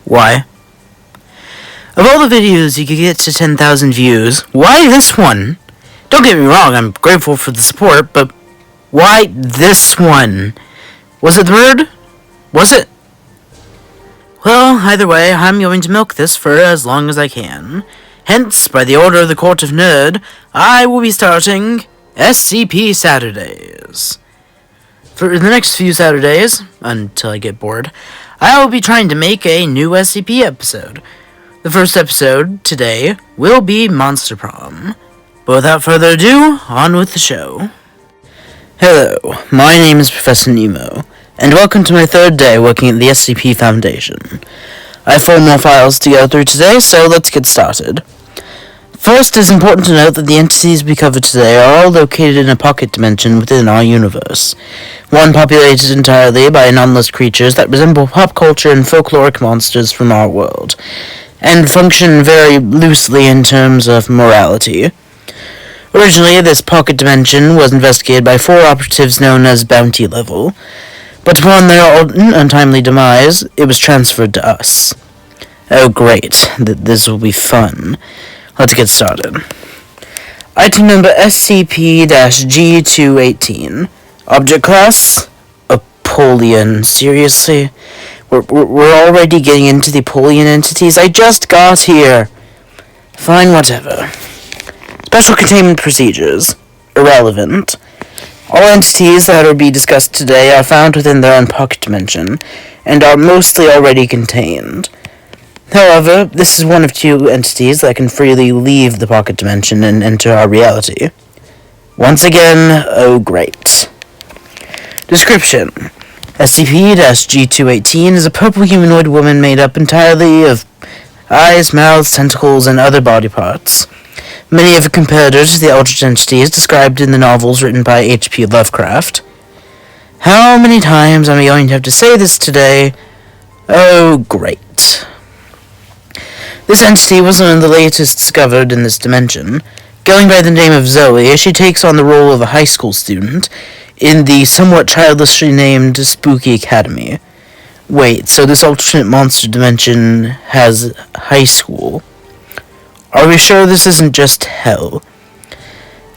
Why? Of all the videos you could get to 10,000 views, why this one? Don't get me wrong, I'm grateful for the support, but why this one? Was it the N.E.R.D? Was it? Well, either way, I'm going to milk this for as long as I can. Hence, by the order of the Court of N.E.R.D, I will be starting SCP Saturdays. For the next few Saturdays, until I get bored, I will be trying to make a new SCP episode. The first episode, today, will be Monster Prom. But without further ado, on with the show. Hello, my name is Professor Nemo, and welcome to my third day working at the SCP Foundation. I have 4 more files to go through today, so let's get started. First, it is important to note that the entities we cover today are all located in a pocket dimension within our universe. One populated entirely by anomalous creatures that resemble pop culture and folkloric monsters from our world, and function very loosely in terms of morality. Originally, this pocket dimension was investigated by 4 operatives known as Bounty Level, but upon their untimely demise, it was transferred to us. Oh great, this will be fun. Let's get started. Item number SCP-G218. Object class? Apollyon. Seriously? We're already getting into the Apollyon entities? I just got here. Fine, whatever. Special containment procedures. Irrelevant. All entities that will be discussed today are found within their own pocket dimension, and are mostly already contained. However, this is one of 2 entities that can freely leave the pocket dimension and enter our reality. Once again, oh great. Description. SCP-G218 is a purple humanoid woman made up entirely of eyes, mouths, tentacles, and other body parts. Many of her competitors to the Eldritch entities described in the novels written by H.P. Lovecraft. How many times am I going to have to say this today? Oh great. This entity was one of the latest discovered in this dimension. Going by the name of Zoe, she takes on the role of a high school student in the somewhat childishly named Spooky Academy. Wait, so this alternate monster dimension has high school? Are we sure this isn't just hell?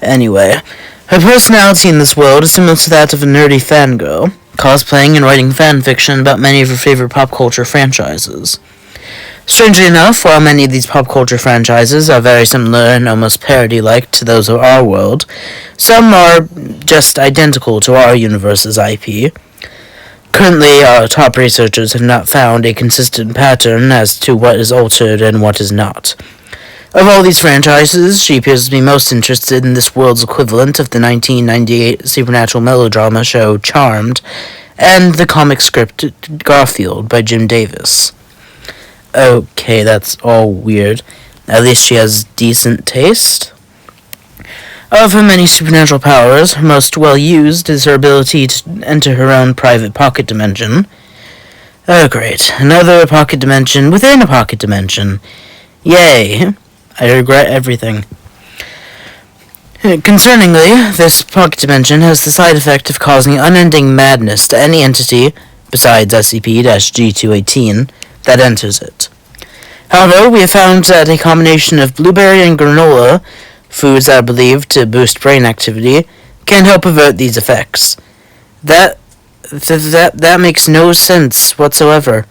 Anyway, her personality in this world is similar to that of a nerdy fangirl, cosplaying and writing fanfiction about many of her favorite pop culture franchises. Strangely enough, while many of these pop culture franchises are very similar and almost parody-like to those of our world, some are just identical to our universe's IP. Currently, our top researchers have not found a consistent pattern as to what is altered and what is not. Of all these franchises, she appears to be most interested in this world's equivalent of the 1998 supernatural melodrama show Charmed, and the comic script Garfield by Jim Davis. Okay, that's all weird. At least she has decent taste. Of her many supernatural powers, her most well-used is her ability to enter her own private pocket dimension. Oh great, another pocket dimension within a pocket dimension. Yay, I regret everything. Concerningly, this pocket dimension has the side effect of causing unending madness to any entity, besides SCP-G218, that enters it. However, we have found that a combination of blueberry and granola, foods that are believed to boost brain activity, can help avert these effects. That makes no sense whatsoever.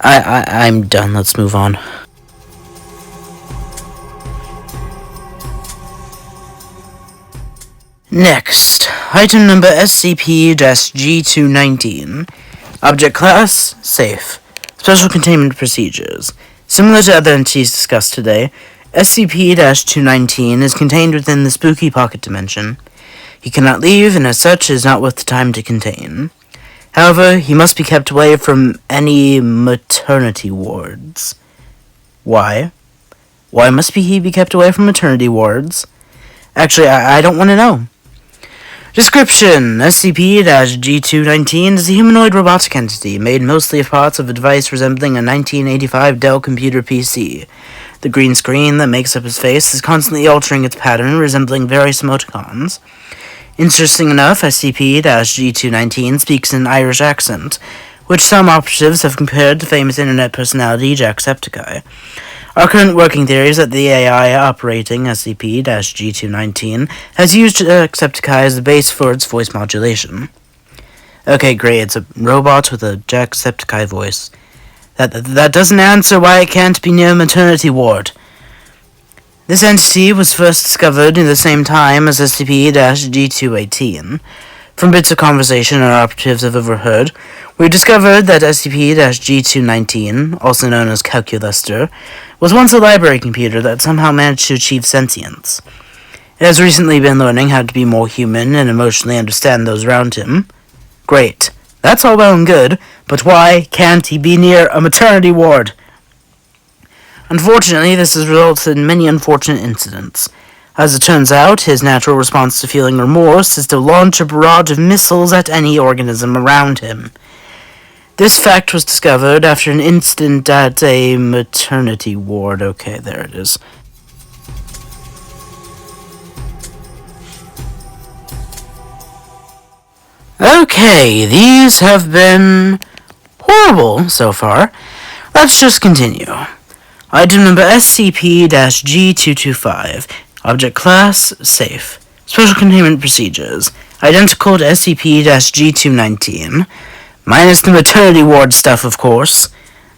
I'm done. Let's move on. Next, item number SCP-G219. Object class, safe. Special containment procedures. Similar to other entities discussed today, SCP-219 is contained within the spooky pocket dimension. He cannot leave, and as such is not worth the time to contain. However, he must be kept away from any maternity wards. Why? Why must he be kept away from maternity wards? Actually, I don't want to know. Description: SCP-G219 is a humanoid robotic entity made mostly of parts of a device resembling a 1985 Dell computer PC. The green screen that makes up his face is constantly altering its pattern, resembling various emoticons. Interesting enough, SCP-G219 speaks in an Irish accent, which some operatives have compared to famous internet personality Jacksepticeye. Our current working theory is that the AI operating SCP-G219 has used Jacksepticeye as the base for its voice modulation. Okay, great, it's a robot with a Jacksepticeye voice. That doesn't answer why it can't be near a maternity ward. This entity was first discovered in the same time as SCP-G218. From bits of conversation our operatives have overheard, we discovered that SCP-G219, also known as Calculuster, was once a library computer that somehow managed to achieve sentience. It has recently been learning how to be more human and emotionally understand those around him. Great. That's all well and good, but why can't he be near a maternity ward? Unfortunately, this has resulted in many unfortunate incidents. As it turns out, his natural response to feeling remorse is to launch a barrage of missiles at any organism around him. This fact was discovered after an incident at a maternity ward. Okay, there it is. Okay, these have been horrible so far. Let's just continue. Item number SCP-G225. Object class, safe. Special containment procedures. Identical to SCP-G219. Minus the maternity ward stuff, of course.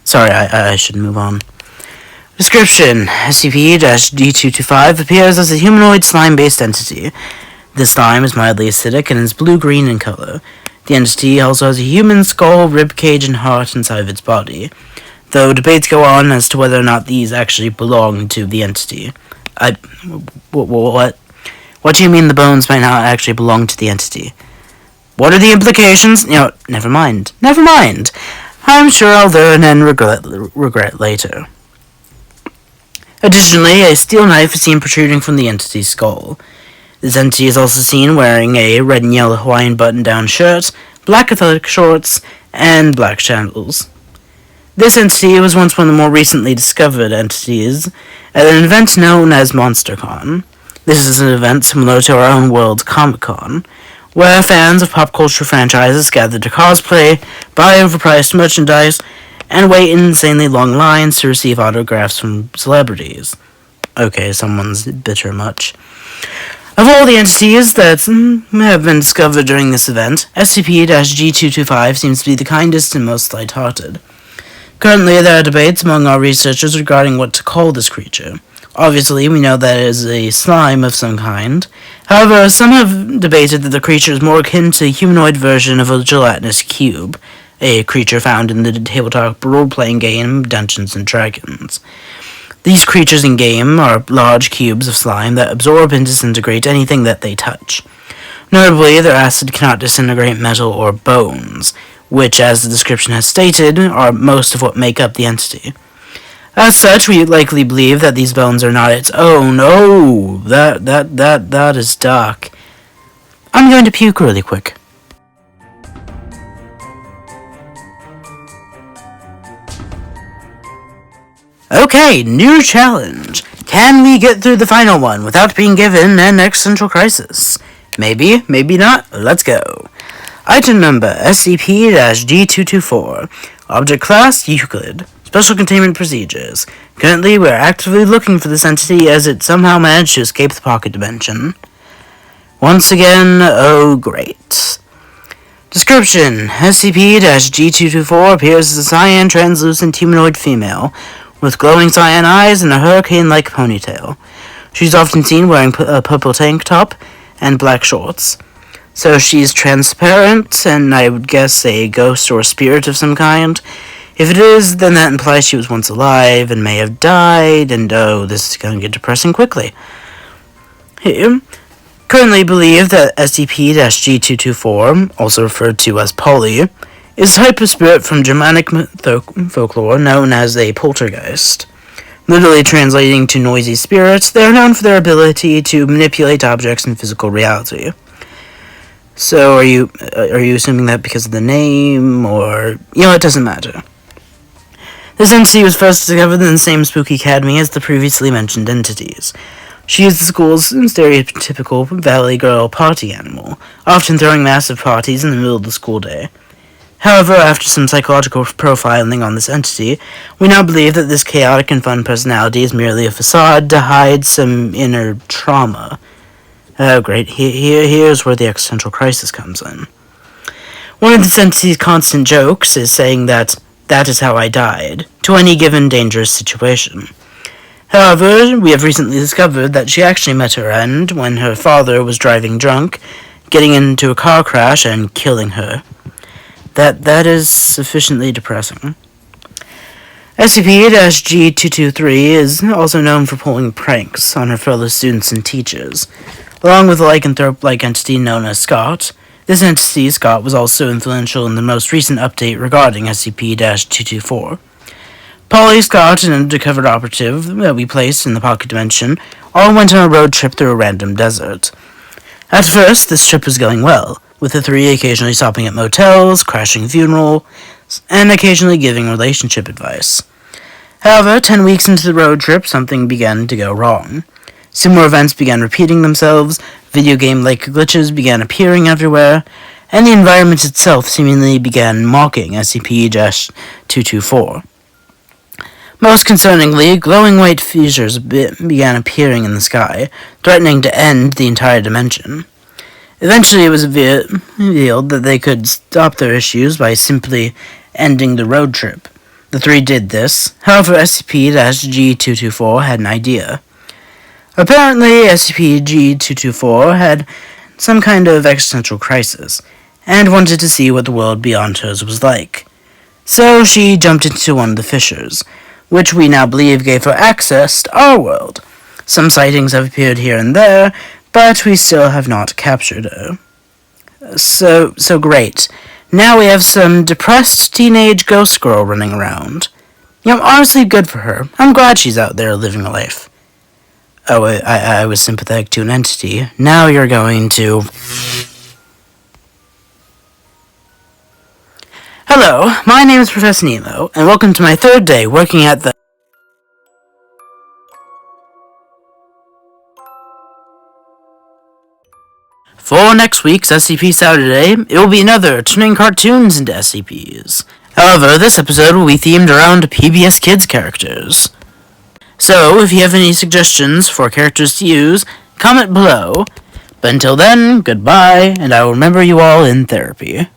Sorry, I should move on. Description. SCP-G225 appears as a humanoid slime-based entity. The slime is mildly acidic and is blue-green in color. The entity also has a human skull, rib cage, and heart inside of its body, though debates go on as to whether or not these actually belong to the entity. What? What do you mean the bones might not actually belong to the entity? What are the implications? Never mind. I'm sure I'll learn and regret later. Additionally, a steel knife is seen protruding from the entity's skull. This entity is also seen wearing a red and yellow Hawaiian button-down shirt, black athletic shorts, and black sandals. This entity was once one of the more recently discovered entities at an event known as Monster Prom. This is an event similar to our own world's Comic-Con, where fans of pop culture franchises gather to cosplay, buy overpriced merchandise, and wait in insanely long lines to receive autographs from celebrities. Okay, someone's bitter much. Of all the entities that have been discovered during this event, SCP-G225 seems to be the kindest and most light-hearted. Currently, there are debates among our researchers regarding what to call this creature. Obviously, we know that it is a slime of some kind. However, some have debated that the creature is more akin to a humanoid version of a gelatinous cube, a creature found in the tabletop role-playing game Dungeons & Dragons. These creatures in-game are large cubes of slime that absorb and disintegrate anything that they touch. Notably, their acid cannot disintegrate metal or bones, which, as the description has stated, are most of what make up the entity. As such, we likely believe that these bones are not its own. Oh, that is dark. I'm going to puke really quick. Okay, new challenge. Can we get through the final one without being given an existential crisis? Maybe, maybe not. Let's go. Item number SCP-G224. Object class Euclid. Special containment procedures. Currently, we are actively looking for this entity as it somehow managed to escape the pocket dimension. Once again, oh great. Description. SCP-G224 appears as a cyan translucent humanoid female with glowing cyan eyes and a hurricane-like ponytail. She's often seen wearing a purple tank top and black shorts. So she's transparent, and I would guess a ghost or a spirit of some kind. If it is, then that implies she was once alive and may have died, and oh, this is going to get depressing quickly. Currently believe that SCP-G224, also referred to as Polly, is a type of spirit from Germanic folklore known as a poltergeist. Literally translating to noisy spirits, they are known for their ability to manipulate objects in physical reality. So, are you assuming that because of the name, or... it doesn't matter. This entity was first discovered in the same spooky academy as the previously mentioned entities. She is the school's stereotypical Valley Girl party animal, often throwing massive parties in the middle of the school day. However, after some psychological profiling on this entity, we now believe that this chaotic and fun personality is merely a facade to hide some inner trauma. Oh, great. Here's where the existential crisis comes in. One of this entity's constant jokes is saying that is how I died, to any given dangerous situation. However, we have recently discovered that she actually met her end when her father was driving drunk, getting into a car crash, and killing her. That is sufficiently depressing. SCP-G223 is also known for pulling pranks on her fellow students and teachers. Along with a lycanthrope-like entity known as Scott, this entity, Scott, was also influential in the most recent update regarding SCP-224. Polly, Scott, and an undercover operative that we placed in the Pocket Dimension all went on a road trip through a random desert. At first, this trip was going well, with the three occasionally stopping at motels, crashing funerals, and occasionally giving relationship advice. However, 10 weeks into the road trip, something began to go wrong. Similar events began repeating themselves, video game-like glitches began appearing everywhere, and the environment itself seemingly began mocking SCP-224. Most concerningly, glowing white fissures began appearing in the sky, threatening to end the entire dimension. Eventually, it was revealed that they could stop their issues by simply ending the road trip. The three did this. However, SCP-G224 had an idea. Apparently, SCP-G224 had some kind of existential crisis, and wanted to see what the world beyond hers was like. So she jumped into one of the fissures, which we now believe gave her access to our world. Some sightings have appeared here and there, but we still have not captured her. So great. Now we have some depressed teenage ghost girl running around. Honestly, good for her. I'm glad she's out there living a life. Oh, I was sympathetic to an entity. Now you're going to... Hello, my name is Professor Nemo, and welcome to my third day working at the... For next week's SCP Saturday, it will be another turning cartoons into SCPs. However, this episode will be themed around PBS Kids characters. So, if you have any suggestions for characters to use, comment below. But until then, goodbye, and I will remember you all in therapy.